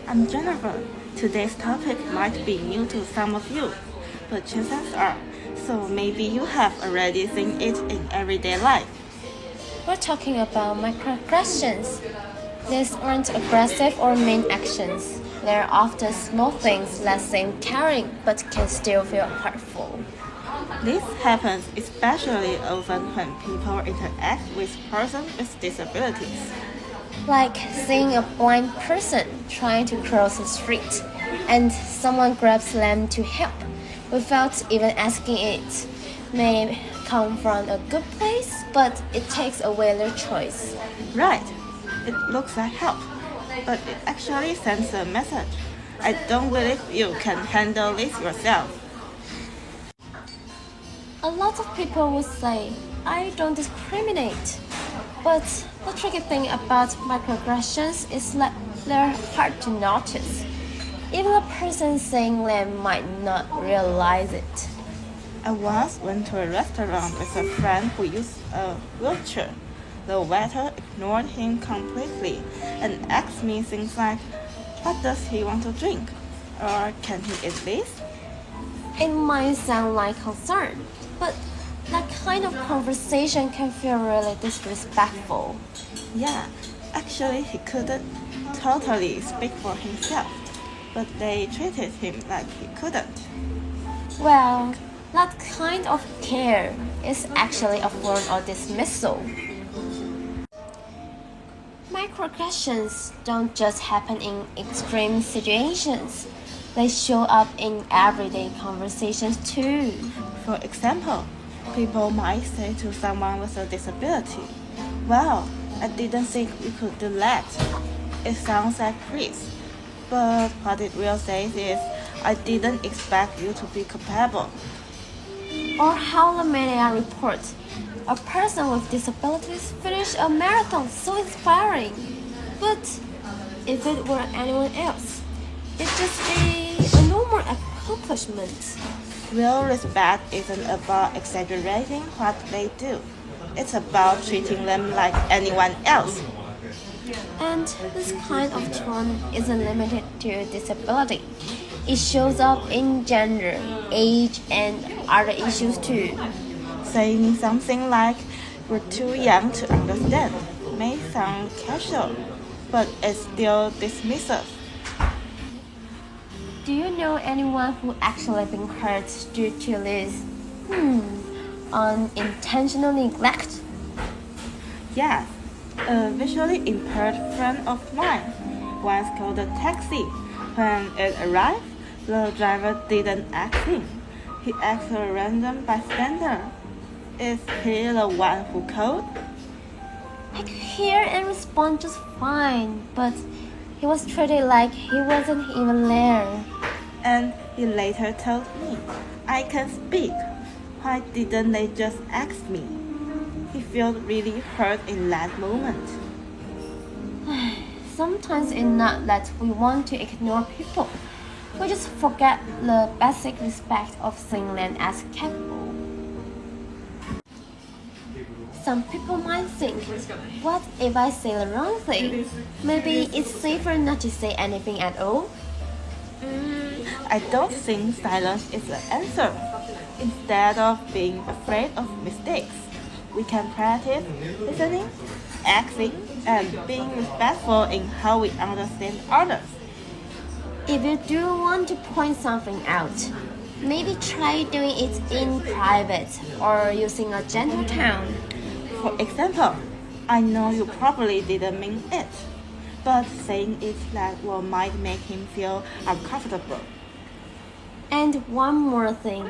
I'm Jennifer. Today's topic might be new to some of you, but chances are, so maybe you have already seen it in everyday life. We're talking about microaggressions. These aren't aggressive or mean actions. They're often small things that seem caring but can still feel hurtful. This happens especially often when people interact with persons with disabilities. Like seeing a blind person trying to cross the street and someone grabs them to help without even asking it. May come from a good place, but it takes away their choice. Right, it looks like help, but it actually sends a message. I don't believe you can handle this yourself. A lot of people would say, I don't discriminate. But the tricky thing about microaggressions is that they're hard to notice. Even the person saying them might not realize it. I once went to a restaurant with a friend who used a wheelchair. The waiter ignored him completely and asked me things like, what does he want to drink? Or can he eat this? It might sound like concern, but that kind of conversation can feel really disrespectful. Yeah, actually he couldn't totally speak for himself, but they treated him like he couldn't. Well, that kind of care is actually a form of dismissal. Microaggressions don't just happen in extreme situations. They show up in everyday conversations too. For example, people might say to someone with a disability, "Well, I didn't think you could do that." It sounds like praise, but what it really says is, I didn't expect you to be capable. Or how the media reports, a person with disabilities finished a marathon so inspiring. But if it were anyone else, it'd just be a normal accomplishment. Real respect isn't about exaggerating what they do. It's about treating them like anyone else. And this kind of tone isn't limited to disability. It shows up in gender, age, and other issues too. Saying something like, "We're too young to understand," may sound casual, but it's still dismissive. Do you know anyone who actually been hurt due to this unintentional neglect? Yes, a visually impaired friend of mine once called a taxi. When it arrived, the driver didn't ask him. He asked a random bystander, "Is he the one who called?" I could hear and respond just fine, but he was treated like he wasn't even there. And he later told me, "I can speak. Why didn't they just ask me?" He felt really hurt in that moment. Sometimes it's not that we want to ignore people. We just forget the basic respect of seeing them as capable. Some people might think, what if I say the wrong thing? Maybe it's safer not to say anything at all. I don't think silence is the answer. Instead of being afraid of mistakes, we can practice listening, acting, and being respectful in how we understand others. If you do want to point something out, maybe try doing it in private or using a gentle tone. For example, "I know you probably didn't mean it," but saying it that way might make him feel uncomfortable. And one more thing,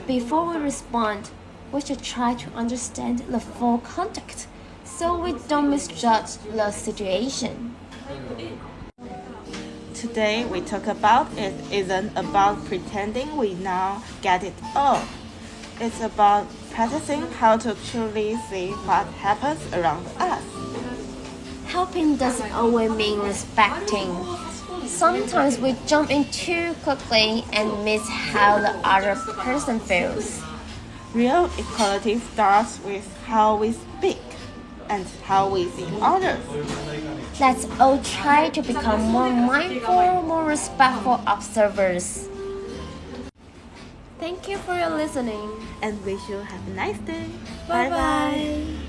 before we respond, we should try to understand the full context so we don't misjudge the situation. Today we talk about it isn't about pretending we now get it all. It's about practicing how to truly see what happens around us. Helping doesn't always mean respecting. Sometimes we jump in too quickly and miss how the other person feels. Real equality starts with how we speak and how we see others. Let's all try to become more mindful, more respectful observers. Thank you for your listening. And wish you have a nice day. Bye bye.